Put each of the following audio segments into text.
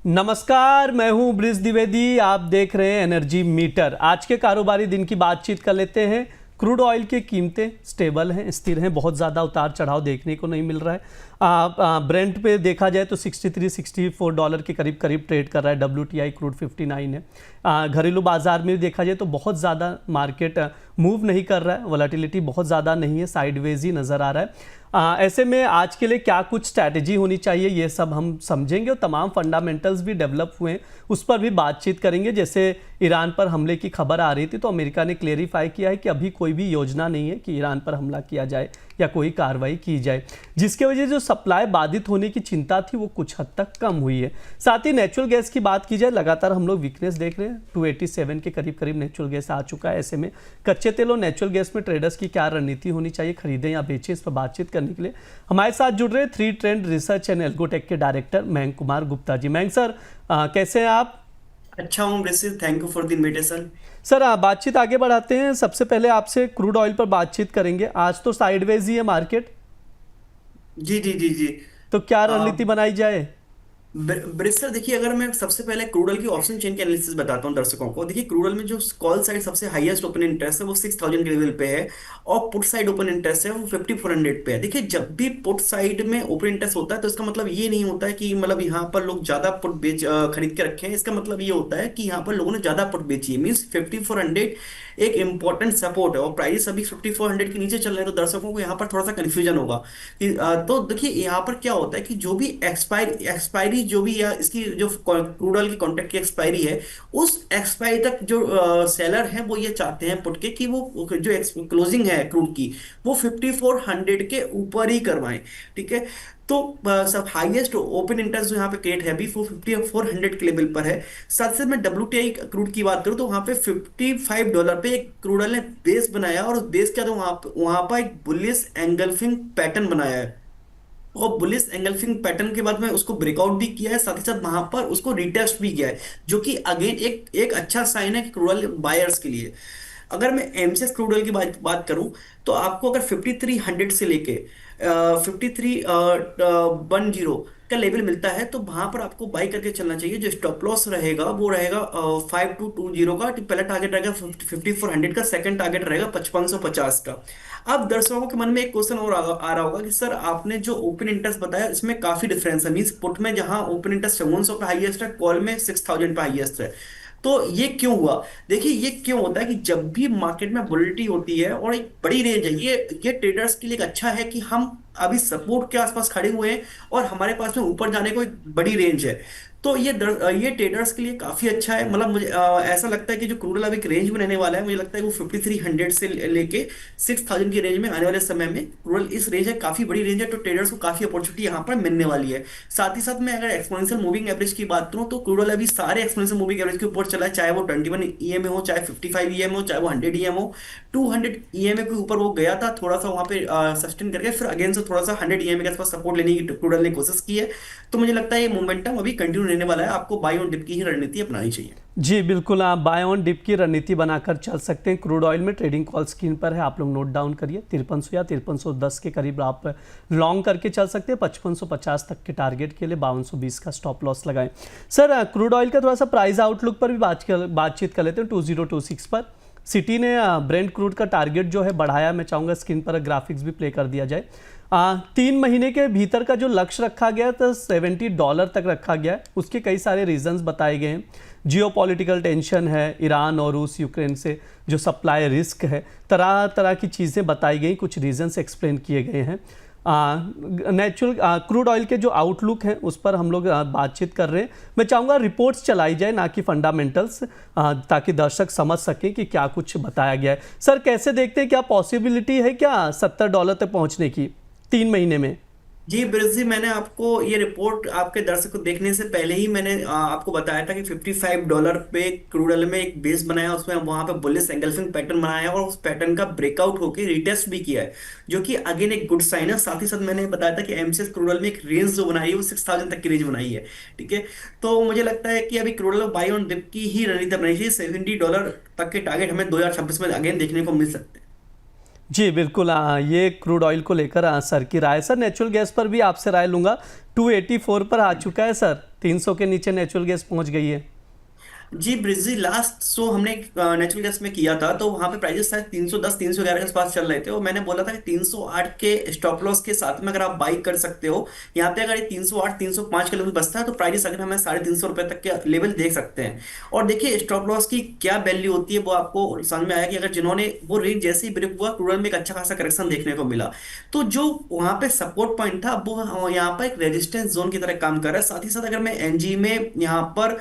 नमस्कार, मैं हूं ब्रिज द्विवेदी। आप देख रहे हैं एनर्जी मीटर। आज के कारोबारी दिन की बातचीत कर लेते हैं। क्रूड ऑयल की कीमतें स्टेबल हैं, स्थिर हैं, बहुत ज़्यादा उतार चढ़ाव देखने को नहीं मिल रहा है। ब्रेंट पे देखा जाए तो 63-64 डॉलर के करीब करीब ट्रेड कर रहा है। WTI क्रूड 59 है। घरेलू बाजार में देखा जाए तो बहुत ज़्यादा मार्केट मूव नहीं कर रहा है, वोलेटिलिटी बहुत ज़्यादा नहीं है, साइडवेज ही नज़र आ रहा है। ऐसे में आज के लिए क्या कुछ स्ट्रैटेजी होनी चाहिए, ये सब हम समझेंगे और तमाम फंडामेंटल्स भी डेवलप हुए हैं उस पर भी बातचीत करेंगे। जैसे ईरान पर हमले की खबर आ रही थी तो अमेरिका ने क्लेरिफाई किया है कि अभी कोई भी योजना नहीं है कि ईरान पर हमला किया जाए या कोई कार्रवाई की जाए, जिसके वजह से जो सप्लाई बाधित होने की चिंता थी वो कुछ हद तक कम हुई है। साथ ही नेचुरल गैस की बात की जाए, लगातार हम लोग वीकनेस देख रहे हैं। 287 के करीब करीब नेचुरल गैस आ चुका है। ऐसे में कच्चे तेल और नेचुरल गैस में ट्रेडर्स की क्या रणनीति होनी चाहिए, खरीदें या बेचें, इस पर बातचीत करने के लिए हमारे साथ जुड़ रहे 3 ट्रेंड रिसर्च एंड एल्गोटेक के डायरेक्टर मयंक कुमार गुप्ता जी। मयंक सर, कैसे हैं आप? अच्छा हूँ ब्रिसिल, thank you for the invitation. Sir, बातचीत आगे बढ़ाते हैं। सबसे पहले आपसे क्रूड ऑयल पर बातचीत करेंगे। आज तो साइडवेज ही है मार्केट, जी जी जी जी। तो क्या आ, रणनीति बनाई जाए? ब्रिस्टर देखिए, अगर मैं सबसे पहले क्रूड ऑयल की ऑप्शन चेन के एनालिसिस बताता हूँ दर्शकों को। देखिए, क्रूड ऑयल में जो कॉल साइड सबसे हाईएस्ट ओपन इंटरेस्ट है वो 6000 के लेवल पे है, और पुट साइड ओपन इंटरेस्ट है वो 5400 पे है। देखिए, जब भी पुट साइड में ओपन इंटरेस्ट होता है तो इसका मतलब ये नहीं होता है कि मतलब यहाँ पर लोग ज्यादा पुट खरीद के रखे हैं। इसका मतलब ये होता है कि यहाँ पर लोगों ने ज्यादा पुट बेची है। मीन्स 5400 एक इंपॉर्टेंट सपोर्ट है, और प्राइस अभी 5400 के नीचे चल रहे हैं। तो दर्शकों को यहाँ पर थोड़ा सा कंफ्यूजन होगा कि तो देखिए, यहाँ पर क्या होता है कि जो भी एक्सपायरी जो भी या इसकी जो क्रूड ऑयल की कॉन्ट्रैक्ट की एक्सपायरी है, उस एक्सपायरी तक जो सेलर हैं वो ये चाहते हैं पुट के कि वो जो क्लोजिंग है क्रूड की वो 5400 के ऊपर ही करवाएं। ठीक है। तो सब हाईएस्ट ओपन इंटरेस्ट जो यहाँ पे क्रिएट है अभी वो 5400 के लेवल पर है। साथ ही साथ मैं WTI क्रूड की बात करूँ तो वहाँ पे $55 पे एक क्रूड ऑयल ने बेस बनाया, और उस बेस क्या था, वहां पर एक बुलिश एंगल्फिंग पैटर्न बनाया है। और बुलिश एंगल्फिंग पैटर्न के बाद में उसको ब्रेकआउट भी किया है, साथ ही साथ वहां पर उसको रिटेस्ट भी किया है, जो कि अगेन एक एक अच्छा साइन है क्रूड ऑयल बायर्स के लिए। अगर मैं एमसीएक्स क्रूड ऑयल की बात करूं तो आपको अगर 5300 से लेके 5310 का लेवल मिलता है तो वहां पर आपको बाई करके चलना चाहिए। जो स्टॉप लॉस रहेगा वो रहेगा 5220 का। पहला टारगेट रहेगा 5400 का, सेकंड टारगेट रहेगा 5550 का। अब दर्शकों के मन में एक क्वेश्चन और आ रहा होगा कि सर, आपने जो ओपन इंटरेस्ट बताया इसमें काफी डिफरेंस है। मींस पुट में जहां ओपन इंटरेस्ट 700 पे हाईएस्ट है, कॉल में 6000 पे हाईएस्ट है। तो ये क्यों हुआ? देखिए, ये क्यों होता है कि जब भी मार्केट में वोलेटिलिटी होती है और एक बड़ी रेंज है, ये ट्रेडर्स के लिए एक अच्छा है कि हम अभी सपोर्ट के आसपास खड़े हुए हैं और हमारे पास में ऊपर जाने को एक बड़ी रेंज है। तो ये ट्रेडर्स के लिए काफी अच्छा है। मतलब मुझे ऐसा लगता है कि जो क्रूड ऑयल अभी एक रेंज में रहने वाला है, मुझे लगता है कि वो 5300 से लेके 6000 की रेंज में आने वाले समय में क्रूड ऑयल इस रेंज है, काफी बड़ी रेंज है। तो ट्रेडर्स को काफी अपॉर्चुनिटी यहाँ पर मिलने वाली है। साथ ही साथ मैं अगर एक्सपोनेंशियल मूविंग एवरेज की बात करूं तो क्रूड ऑयल अभी सारे एक्सपोनेंशियल मूविंग एवरेज के ऊपर चला है, चाहे वो 21 EMA हो, चाहे 55 EMA हो, चाहे वो 100 EMA हो। 200 EMA के ऊपर वो गया था, थोड़ा सा वहां पे सस्टेन करके फिर अगेन से थोड़ा सा 100 EMA के आसपास सपोर्ट लेने की क्रूड ऑयल ने कोशिश की है। तो मुझे लगता है ये मोमेंटम अभी कंटिन्यू रहने वाला है। आपको बाई ऑन डिप की ही रणनीति अपनानी चाहिए। जी बिल्कुल, आप बाय ऑन डिप की रणनीति बनाकर चल सकते हैं। क्रूड ऑयल में ट्रेडिंग कॉल स्क्रीन पर है, आप लोग नोट डाउन करिए। 5300 या 5310 के करीब आप लॉन्ग करके चल सकते हैं। 5550 तक के टारगेट के लिए 5220 का स्टॉप लॉस लगाएं। सर, क्रूड ऑयल का थोड़ा सा प्राइस आउटलुक पर भी बातचीत कर लेते हैं। 2026 पर सिटी ने ब्रेंट क्रूड का टारगेट जो है बढ़ाया। मैं चाहूँगा स्क्रीन पर ग्राफिक्स भी प्ले कर दिया जाए। 3 महीने के भीतर का जो लक्ष्य रखा गया तो $70 तक रखा गया है। उसके कई सारे रीजंस बताए गए हैं। जियोपॉलिटिकल टेंशन है, ईरान और रूस यूक्रेन से जो सप्लाई रिस्क है, तरह तरह की चीज़ें बताई गई, कुछ रीजंस एक्सप्लेन किए गए हैं। नेचुरल क्रूड ऑयल के जो आउटलुक हैं उस पर हम लोग बातचीत कर रहे हैं। मैं चाहूँगा रिपोर्ट्स चलाई जाए, ना कि फंडामेंटल्स, ताकि दर्शक समझ सकें कि क्या कुछ बताया गया है। सर, कैसे देखते हैं, क्या पॉसिबिलिटी है क्या $70 तक पहुँचने की 3 महीने में? जी ब्रिज जी, मैंने आपको ये रिपोर्ट आपके दर्शक को देखने से पहले ही मैंने आपको बताया था कि $55 पे क्रूड ऑयल में एक बेस बनाया, उसमें वहां पे बुलिश एंगल्फिंग पैटर्न बनाया और उस पैटर्न का ब्रेकआउट होकर रिटेस्ट भी किया है, जो कि अगेन एक गुड साइन है। साथ ही साथ मैंने बताया था कि एमसीएक्स क्रूड ऑयल में एक रेंज जो बनाई है वो 6000 तक की रेंज बनाई है। ठीक है। तो मुझे लगता है कि अभी crude oil buy on dip की ही रणनीति अपनाई चाहिए। $70 तक के टारगेट हमें 2026 में अगेन देखने को मिल सकते हैं। जी बिल्कुल, ये क्रूड ऑयल को लेकर सर की राय। सर, नेचुरल गैस पर भी आपसे राय लूँगा। 284 पर आ चुका है सर। 300 के नीचे नेचुरल गैस पहुंच गई है। जी ब्रिजी, लास्ट शो हमने नेचुरल गैस में किया था तो वहां पे प्राइजेस शायद 310 311 के आसपास चल रहे थे, और मैंने बोला था कि 308 के स्टॉप लॉस के साथ में अगर आप बाई कर सकते हो यहाँ पे, अगर ये 308 305 के लेवल बचता है तो प्राइजेस अगर हमें 350 रुपए तक के लेवल देख सकते हैं। और देखिए स्टॉप लॉस की क्या वैल्यू होती है वो आपको समझ में आया कि अगर जिन्होंने वो रेंज जैसे ही ब्रेक हुआ, क्रूड में एक अच्छा खासा करेक्शन देखने को मिला, तो जो वहां पे सपोर्ट पॉइंट था वो यहाँ पर एक रेजिस्टेंस जोन की तरह काम कर रहा है। साथ ही साथ अगर मैं एनजी में यहाँ पर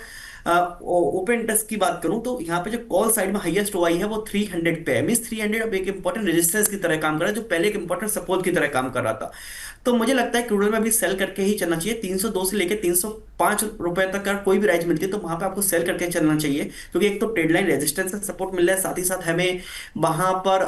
ओपन इंटरेस्ट की बात करूं तो यहाँ पे जो कॉल साइड में हाईएस्ट ओआई है वो 300 पे है। मींस 300 अब एक इंपॉर्टेंट रेजिस्टेंस की तरह काम कर रहा है, जो पहले एक इंपॉर्टेंट सपोर्ट की तरह काम कर रहा था। तो मुझे लगता है क्रूड में अभी सेल करके ही चलना चाहिए। 302 से लेकर 305 रुपए तक अगर कोई भी राइज मिलती है तो वहां पे आपको सेल करके चलना चाहिए, क्योंकि एक तो ट्रेड लाइन रेजिस्टेंस से सपोर्ट मिल रहा है, साथ ही साथ हमें वहां पर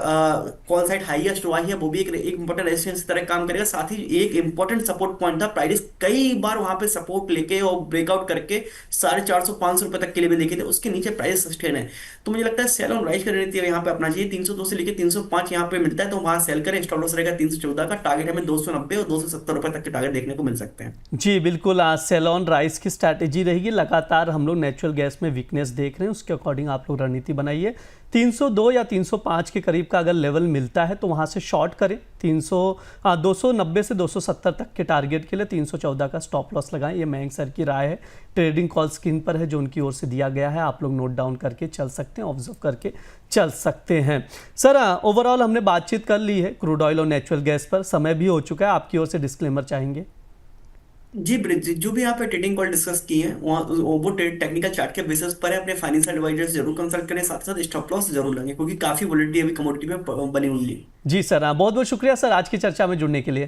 कॉल साइड हाईएस्ट ओआई है वो भी एक इंपॉर्टेंट रेजिस्टेंस की तरह काम करेगा। साथ ही एक इंपॉर्टेंट सपोर्ट पॉइंट था, प्राइस कई बार वहां पे सपोर्ट लेके और ब्रेकआउट करके 450 500 रुपए तक के लिए भी देखे थे, उसके नीचे प्राइस सस्टेन है। तो मुझे लगता है सेल ऑन राइज करनी चाहिए यहाँ पे अपना चाहिए। 302 से लेकर 305 यहाँ पे मिलता है तो वहां सेल करें। स्टॉप लॉस रहेगा 314 का, टारगेट हमें 290 और 270 रुपए तक के टारगेट देखने को मिल सकते हैं। जी बिल्कुल, आज सेल ऑन राइज की स्ट्रैटेजी रहेगी। लगातार हम लोग नेचुरल गैस में वीकनेस देख रहे हैं, उसके अकॉर्डिंग आप लोग रणनीति बनाइए। 302 या 305 के करीब का अगर लेवल मिलता है तो वहां से शॉर्ट करें। 290 से 270 तक के टारगेट के लिए 314 का स्टॉप लॉस लगाएं। ये मयंक सर की राय है, ट्रेडिंग कॉल स्क्रीन पर है जो उनकी ओर से दिया गया है, आप लोग नोट डाउन करके चल सकते हैं, ऑब्जर्व करके चल सकते हैं। सर ओवरऑल हमने बातचीत कर ली है क्रूड ऑयल और नेचुरल गैस पर, समय भी हो चुका है, आपकी ओर से डिस्क्लेमर चाहेंगे? जी ब्रिज, जो भी यहाँ पे ट्रेडिंग कॉल डिस्कस की है वो टेक्निकल चार्ट के बेसिस पर है। अपने फाइनेंशियल एडवाइजर जरूर कंसल्ट करें, साथ साथ स्टॉप लॉस जरूर लगाएं, क्योंकि काफी वोलेटिलिटी अभी कमोडिटी में बनी हुई है। जी सर, बहुत बहुत शुक्रिया सर आज की चर्चा में जुड़ने के लिए।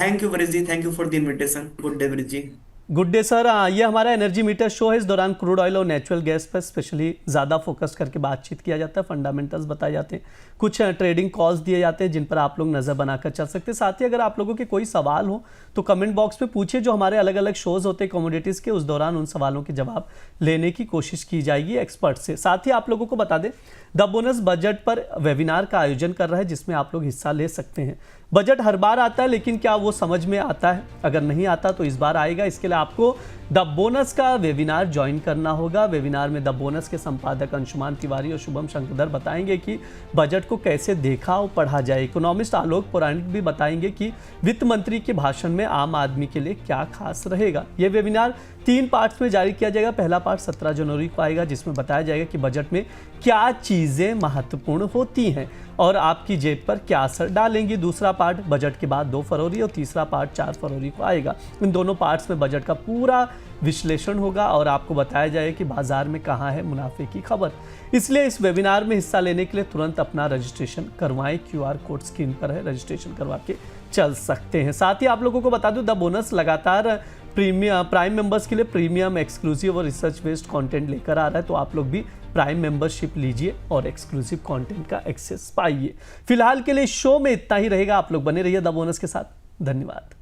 Thank you Brij ji, thank you for the invitation. Good day Brij ji. Good day sir. ये हमारा एनर्जी मीटर शो है। इस दौरान क्रूड ऑयल और नेचुरल गैस पर स्पेशली ज़्यादा फोकस करके बातचीत किया जाता है, फंडामेंटल्स बताए जाते हैं, कुछ ट्रेडिंग कॉल्स दिए जाते हैं जिन पर आप लोग नज़र बनाकर चल सकते हैं। साथ ही अगर आप लोगों के कोई सवाल हो तो कमेंट बॉक्स में पूछिए, जो हमारे अलग अलग शोज़ होते हैं कमोडिटीज़ के, उस दौरान उन सवालों के जवाब लेने की कोशिश की जाएगी एक्सपर्ट से। साथ ही आप लोगों को बता दें, द बोनस बजट पर वेबिनार का आयोजन कर रहा है जिसमें आप लोग हिस्सा ले सकते हैं। बजट हर बार आता है लेकिन क्या वो समझ में आता है? अगर नहीं आता तो इस बार आएगा। इसके लिए आपको द बोनस का वेबिनार ज्वाइन करना होगा। वेबिनार में द बोनस के संपादक अंशुमान तिवारी और शुभम शंकरधर बताएंगे कि बजट को कैसे देखा और पढ़ा जाए। इकोनॉमिस्ट आलोक पौराणिक भी बताएंगे कि वित्त मंत्री के भाषण में आम आदमी के लिए क्या खास रहेगा। ये वेबिनार 3 पार्ट्स में जारी किया जाएगा। पहला पार्ट 17 जनवरी को आएगा जिसमें बताया जाएगा कि बजट में क्या चीज़ें महत्वपूर्ण होती हैं और आपकी जेब पर क्या असर डालेंगी। दूसरा पार्ट बजट के बाद 2 फरवरी और तीसरा पार्ट 4 फरवरी को आएगा। इन दोनों पार्ट्स में बजट का पूरा विश्लेषण होगा और आपको बताया जाएगा कि बाजार में कहाँ है मुनाफे की खबर। इसलिए इस वेबिनार में हिस्सा लेने के लिए तुरंत अपना रजिस्ट्रेशन करवाएं। QR कोड स्क्रीन पर है, रजिस्ट्रेशन करवा के चल सकते हैं। साथ ही आप लोगों को बता दूं, द बोनस लगातार प्राइम मेंबर्स के लिए प्रीमियम, एक्सक्लूसिव और रिसर्च बेस्ड कंटेंट लेकर आ रहा है, तो आप लोग भी प्राइम मेंबरशिप लीजिए और एक्सक्लूसिव कंटेंट का एक्सेस पाइए। फिलहाल के लिए शो में इतना ही रहेगा। आप लोग बने रहिए द बोनस के साथ। धन्यवाद।